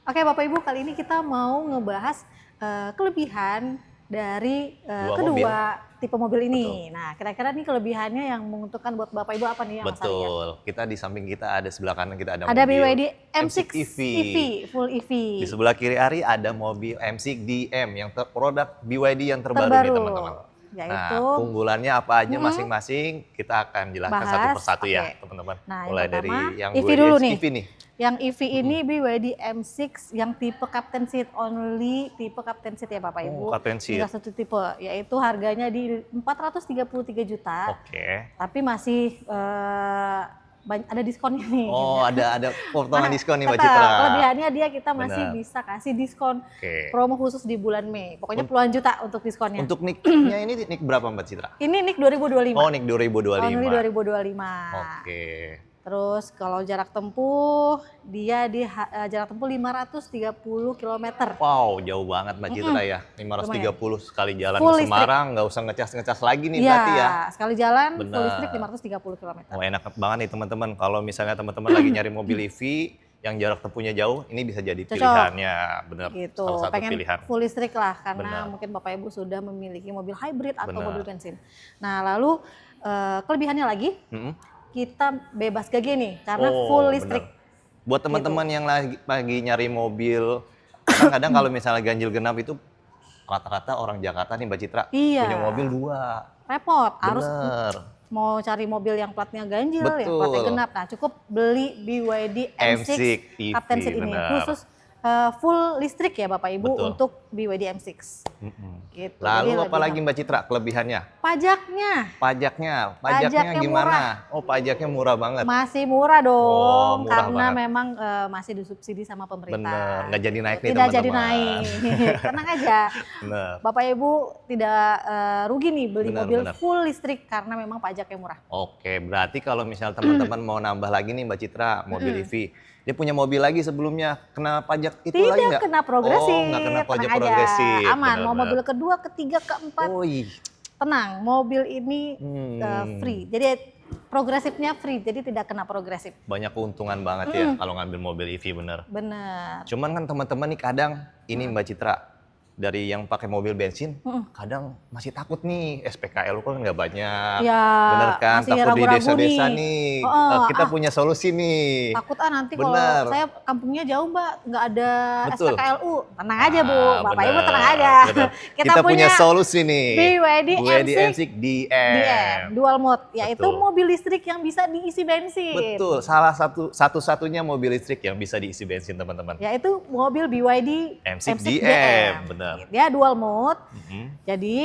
Oke Bapak Ibu, kali ini kita mau ngebahas kelebihan dari Dua mobil, kedua tipe mobil betul. ini. Nah, kira-kira nih kelebihannya yang menguntungkan buat Bapak Ibu apa nih yang Mas lihat? Betul. Kita di samping kita ada sebelah kanan kita ada Ada mobil BYD M6 M6 EV. EV, full EV. Di sebelah kiri Ari ada mobil M6 DM yang produk BYD yang terbaru nih Terbaru, teman-teman. yaitu Nah, keunggulannya apa aja mm, masing-masing kita akan jelaskan satu bahas. persatu Oke. ya teman-teman. Nah, yang Mulai pertama dari yang EV BYD dulu nih. EV nih. Yang EV ini BYD M6 yang tipe Captain Seat, only tipe Captain Seat ya Bapak Ibu. Oh, Captain Seat. Tinggal satu tipe, yaitu harganya di 433 juta. Oke. Tapi masih ada diskonnya nih. Oh, ada potongan diskon nih Mbak Tetap, Citra. kelebihannya dia kita masih Benar. bisa kasih diskon Oke. promo khusus di bulan Mei. Pokoknya puluhan juta untuk diskonnya. Untuk nicknya ini nick berapa Mbak Citra? Ini NIK 2025. Oh, nick 2025. Only 2025. Oke. Terus kalau jarak tempuh dia di jarak tempuh 530 km. Wow, jauh banget Mbak Citra ya. 530 sekali jalan Full ke Semarang, nggak usah ngecas-ngecas lagi nih berarti ya. Sekali jalan Benar. full listrik 530 km. Oh, enak banget nih teman-teman. Kalau misalnya teman-teman lagi nyari mobil EV yang jarak tempuhnya jauh, ini bisa jadi Cocok. pilihannya. Bener, Gitu. salah satu Pengen pilihan. full listrik lah karena Benar. mungkin Bapak Ibu sudah memiliki mobil hybrid atau Benar. mobil bensin. Nah, lalu kelebihannya lagi Mm-mm. kita bebas gage nih karena Oh, full bener. listrik. Buat teman-teman yang lagi nyari mobil, kadang-kadang kalau misalnya ganjil genap itu rata-rata orang Jakarta nih Mbak Citra Iya. punya mobil 2. Repot, harus Bener. mau cari mobil yang platnya ganjil, yang Betul. platnya genap. Nah, cukup beli BYD M6 M6 EV, Captain Seat ini benar. khusus full listrik ya Bapak Ibu Betul. untuk BYD M6. Mm-mm. Gitu. Lalu Jadi apa lagi Mbak Citra kelebihannya? pajaknya Pajaknya Pajaknya gimana? murah. Oh, pajaknya murah banget. masih murah dong, murah karena banget. memang masih disubsidi sama pemerintah. Bener, nggak jadi naik nih Tidak jadi teman-teman. naik, tenang aja. Bener. Bapak Ibu tidak rugi nih beli Bener, mobil bener. full listrik karena memang pajaknya murah. Oke, berarti kalau misal teman-teman mau nambah lagi nih Mbak Citra mobil EV, dia punya mobil lagi sebelumnya kena pajak itu lagi Tidak nggak? kena progresif, Oh, nggak kena pajak tenang aja. progresif. Aman. Mau Bener-bener. mobil kedua, ketiga, keempat, Oh, ih. tenang. Mobil ini free. Jadi progresifnya free, jadi tidak kena progresif. Banyak keuntungan banget ya kalau ngambil mobil EV bener. Bener. Cuman kan teman-teman nih kadang ini Mbak Citra dari yang pakai mobil bensin, kadang masih takut nih SPKL kan nggak banyak, Ya, bener kan? masih Takut di ragu-ragu desa-desa nih. nih. Oh, Kita punya solusi nih. Takut nanti kalau Bener. saya kampungnya jauh Mbak, nggak ada Betul. SPKLU. Tenang aja Bu, Bapak Ibu bener, tenang aja. bener. Kita punya solusi nih. BYD M6 M6 DM. DM, dual mode, yaitu Betul. mobil listrik yang bisa diisi bensin. Betul, salah satu-satunya mobil listrik yang bisa diisi bensin teman-teman. Yaitu mobil BYD M6 M6 DM, benar. Dia dual mode, Mhm. jadi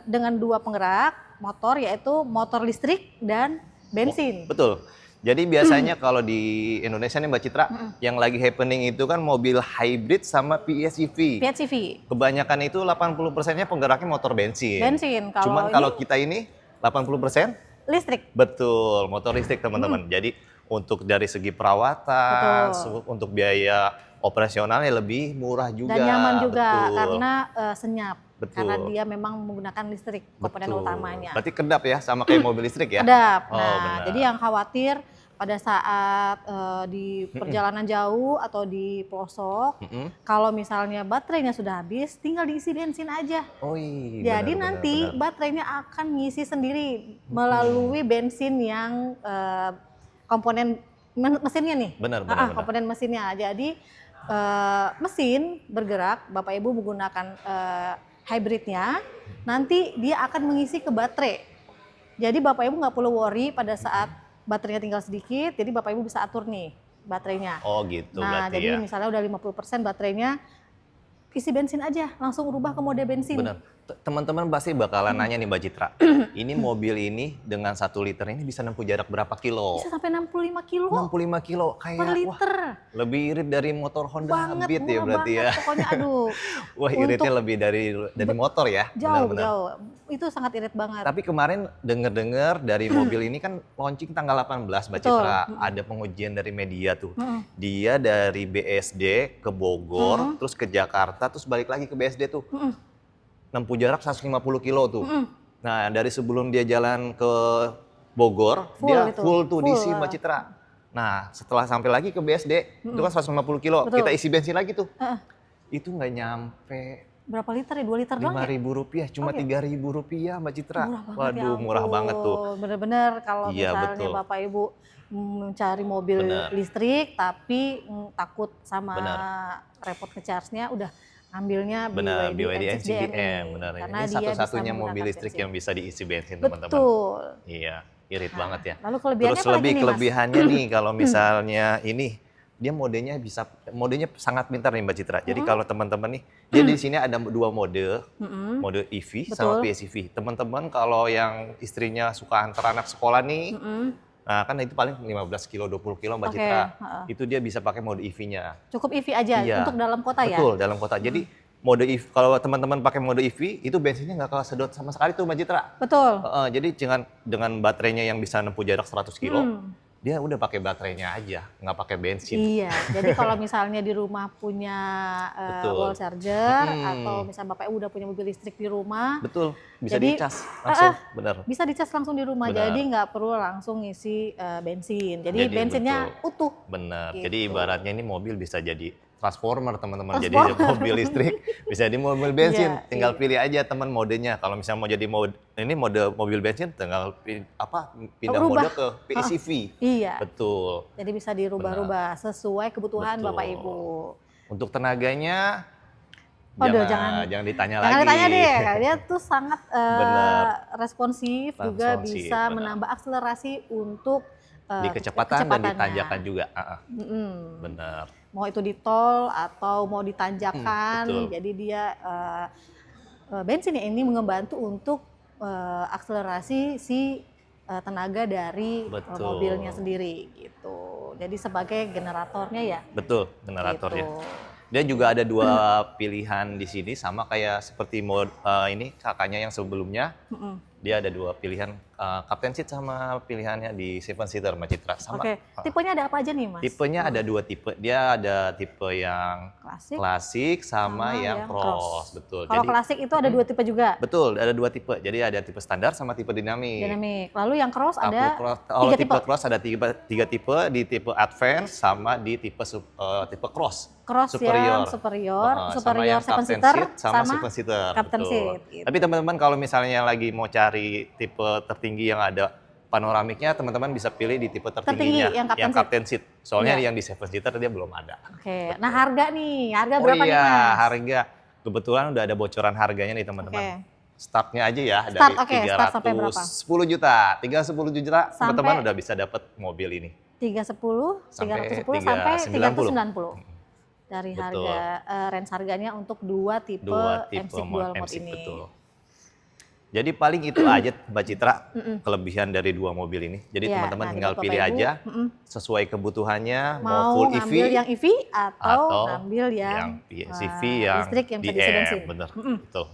dengan dua penggerak motor, yaitu motor listrik dan bensin. Betul. Jadi biasanya kalau di Indonesia nih Mbak Citra, yang lagi happening itu kan mobil hybrid sama PHEV. PHEV, Kebanyakan itu 80%-nya penggeraknya motor bensin. bensin. Cuman kalau kita ini 80% listrik. betul, motor listrik teman-teman. Jadi untuk dari segi perawatan, untuk biaya operasionalnya lebih murah juga. Dan nyaman juga betul. karena senyap. Betul. Karena dia memang menggunakan listrik, komponen Betul. utamanya. Berarti kedap ya sama kayak mobil listrik ya? Kedap. Oh, Nah, benar. jadi yang khawatir pada saat di perjalanan jauh atau di pelosok, Mm-mm. kalau misalnya baterainya sudah habis, tinggal diisi bensin aja. Oh iya. Jadi benar, nanti benar. baterainya akan ngisi sendiri melalui bensin yang komponen mesinnya nih. Benar, benar, benar. Komponen mesinnya. Jadi mesin bergerak, Bapak Ibu menggunakan hybridnya, nanti dia akan mengisi ke baterai. Jadi Bapak Ibu nggak perlu worry pada saat baterainya tinggal sedikit, jadi Bapak Ibu bisa atur nih baterainya. Oh gitu Nah, berarti jadi ya. misalnya udah 50% baterainya, isi bensin aja, langsung rubah ke mode bensin. Benar. Teman-teman pasti bakalan nanya nih Mbak Citra, ini mobil ini dengan 1 liter ini bisa nempuh jarak berapa kilo? Bisa sampai 65 kilo 65 kilo per kayak wah liter. lebih irit dari motor Honda Banget, Beat ya murah berarti ya. banget. Pokoknya aduh, Wah iritnya lebih dari motor ya. jauh, Benar-benar. jauh. Itu sangat irit banget. Tapi kemarin denger-dengar dari mobil ini kan launching tanggal 18 Mbak Betul. Citra. Ada pengujian dari media tuh. Dia dari BSD ke Bogor, terus ke Jakarta, terus balik lagi ke BSD tuh. Nempuh jarak 150 kilo tuh. Nah dari sebelum dia jalan ke Bogor, Full dia itu, full tuh full, diisi Mbak Citra. Nah, setelah sampai lagi ke BSD, itu kan 150 kilo, Betul. kita isi bensin lagi tuh. Heeh. Itu nggak nyampe Berapa liter ya? 2 liter doang ya? Rp5.000, cuma Oke. Rp3.000 Mbak Citra. Murah banget, ya Waduh, murah banget tuh. ampun. Bener-bener kalau Iya, misalnya betul. Bapak Ibu mencari mobil Bener. listrik tapi takut sama Bener. repot nge-charge-nya, udah ambilnya Benar, BYD N6 DME. N6GM, benar. Karena Ini dia bisa satu-satunya mobil menggunakan listrik bensin. yang bisa diisi bensin, teman-teman. Betul. Iya, irit Nah, banget ya. lalu kelebihannya Terus apa lagi nih, Mas? kelebihannya nih kalau misalnya ini dia modenya sangat pintar nih Mbak Citra. Jadi kalau teman-teman nih, dia di sini ada 2 mode, mode EV sama Betul. PHEV. Teman-teman kalau yang istrinya suka antar anak sekolah nih, nah kan itu paling 15 kilo, 20 kilo Mbak Oke, Citra. heeh. Itu dia bisa pakai mode EV-nya. Cukup EV aja Iya. untuk dalam kota ya? Betul, dalam kota. Jadi mode EV, kalau teman-teman pakai mode EV, itu bensinnya nggak kalah sedot sama sekali tuh Mbak Citra. Betul. Jadi dengan baterainya yang bisa nempuh jarak 100 kilo, dia udah pakai baterainya aja, nggak pakai bensin. Iya, jadi kalau misalnya di rumah punya Betul. wall charger atau misalnya Bapak Ibu udah punya mobil listrik di rumah, Betul, bisa Jadi, dicas langsung, bener. bisa dicas langsung di rumah, Benar. jadi nggak perlu langsung ngisi bensin. Jadi Jadi bensinnya utuh. Bener, Gitu. jadi ibaratnya ini mobil bisa jadi transformer teman-teman. Jadi Transformer. mobil listrik bisa jadi mobil bensin. Iya, Tinggal iya. pilih aja teman modenya. Kalau misalnya mau jadi mode mobil bensin, tinggal pindah Rubah. mode ke PHEV. Iya, Betul. jadi bisa dirubah-rubah sesuai kebutuhan Betul. Bapak Ibu. Untuk tenaganya Waduh, jangan ditanya Jangan lagi. ditanya deh, dia tuh sangat Bener. responsif, juga Responsif, bisa bener. menambah akselerasi untuk Di kecepatan dan di tanjakan juga. Bener. Mau itu di tol atau mau di tanjakan, betul. jadi dia bensin ya ini membantu untuk akselerasi si tenaga dari Betul. mobilnya sendiri gitu. Jadi sebagai generatornya ya. Betul, generatornya. Gitu. Dia juga ada 2 pilihan di sini, sama kayak seperti mode ini kakaknya yang sebelumnya. Dia ada 2 pilihan, captain seat sama pilihannya di 7 seater Mbak Citra. Sama. Oke, tipenya ada apa aja nih Mas? Tipenya ada 2 tipe. Dia ada tipe yang Klasik, klasik sama yang cross. Betul. Kalau klasik itu ada 2 tipe juga. Betul, ada 2 tipe. Jadi ada tipe standar sama tipe dinamik. Dinamik. Lalu yang cross Kalau ada kalau 3 tipe tipe. cross ada 3 tipe, di tipe advance sama di tipe tipe cross. Cross yang superior, sama yang 7 captain seater, seat sama sama 7 seater. captain betul. seat, gitu. Tapi teman-teman kalau misalnya lagi mau cari tipe tertinggi yang ada panoramiknya, teman-teman bisa pilih di tipe tertingginya, Tertinggi, yang captain captain seat. Soalnya Iya. yang di 7 seater dia belum ada. Oke, nah harga Oh berapa nih iya, Mas? harga. Kebetulan udah ada bocoran harganya nih teman-teman. Oke. Startnya aja ya Start, dari oke, start sampai berapa? 310 juta. 310 juta Sampai- teman-teman udah bisa dapat mobil ini. 310, Sampai 310 sampai 390. 390. Dari Betul. harga range harganya untuk 2 tipe, Dua tipe M6 dual mode M6, ini. betul. Jadi paling itu aja Mbak Citra kelebihan dari 2 mobil ini. Jadi Iya, teman-teman nah, tinggal buat pilih Bapak Ibu, aja sesuai kebutuhannya mau Mau full EV ngambil yang EV atau atau ngambil yang PHEV yang listrik yang bisa diisi DM, bensin. bener. Betul.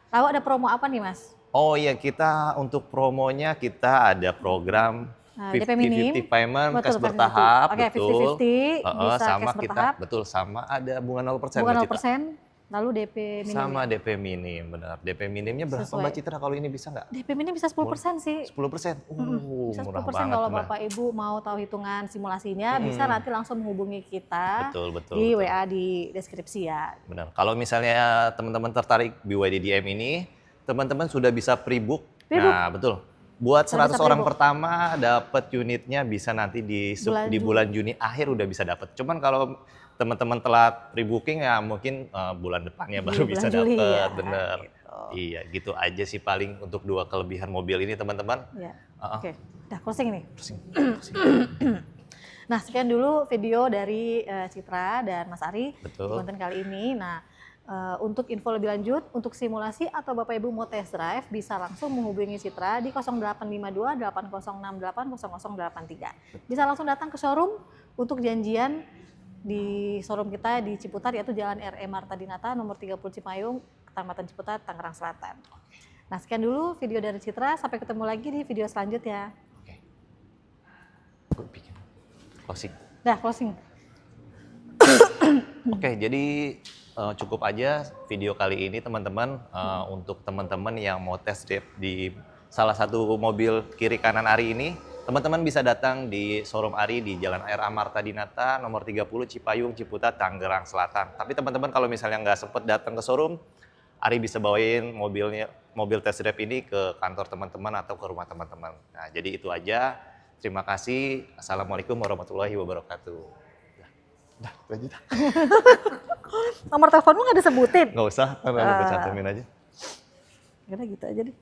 Lalu ada promo apa nih Mas? Oh iya, kita untuk promonya kita ada program DP minim. 50-50 payment, Betul, cash 50-50. bertahap, Oke, betul. 50-50 bisa sama cash kita, bertahap. betul, sama ada bunga 0% Bukan Mbak Citra. 0%, lalu DP minim. Sama DP minim, benar. DP minimnya berapa Sesuai. Mbak Citra kalau ini bisa nggak? DP minim bisa 10% sih. 10%? Bisa 10% Murah banget. kalau benar. Bapak Ibu mau tahu hitungan simulasinya, bisa nanti langsung menghubungi kita Betul, betul. di betul. WA di deskripsi ya. Benar. Kalau misalnya teman-teman tertarik BYD DM ini, teman-teman sudah bisa pre-book. Pre-book. Nah, betul. Buat Sudah 100 bisa orang pre-book. pertama dapat unitnya bisa nanti di bulan Juni akhir udah bisa dapat. Cuman kalau teman-teman telat pre-booking ya mungkin bulan depannya baru bulan bisa Juli dapat. ya, Bener. gitu. Iya, gitu aja sih paling untuk 2 kelebihan mobil ini teman-teman. Ya. Uh-uh. Oke, udah closing nih. Pusing. Nah, sekian dulu video dari Citra dan Mas Ari Betul. di konten kali ini. Nah, untuk info lebih lanjut, untuk simulasi atau Bapak Ibu mau test drive, bisa langsung menghubungi Citra di 0852 8068 0083. Bisa langsung datang ke showroom untuk janjian di showroom kita di Ciputat, yaitu Jalan RE Marta Dinata nomor 30 Cipayung, Kecamatan Ciputat, Tangerang Selatan. Nah, sekian dulu video dari Citra. Sampai ketemu lagi di video selanjutnya. Oke. Gue bikin closing. Dah, closing. Oke, jadi cukup aja video kali ini teman-teman. Untuk teman-teman yang mau test drive di salah satu mobil kiri kanan Ari ini, Teman-teman bisa datang di showroom Ari di Jalan Air Amarta Dinata, nomor 30 Cipayung, Ciputat, Tangerang Selatan. Tapi teman-teman kalau misalnya nggak sempet datang ke showroom, Ari bisa bawain mobil test drive ini ke kantor teman-teman atau ke rumah teman-teman. Nah, jadi itu aja. Terima kasih. Assalamualaikum warahmatullahi wabarakatuh. Lanjut. Nomor teleponmu nggak disebutin? Nggak usah, karena gue cantumin aja. Udah gitu aja deh.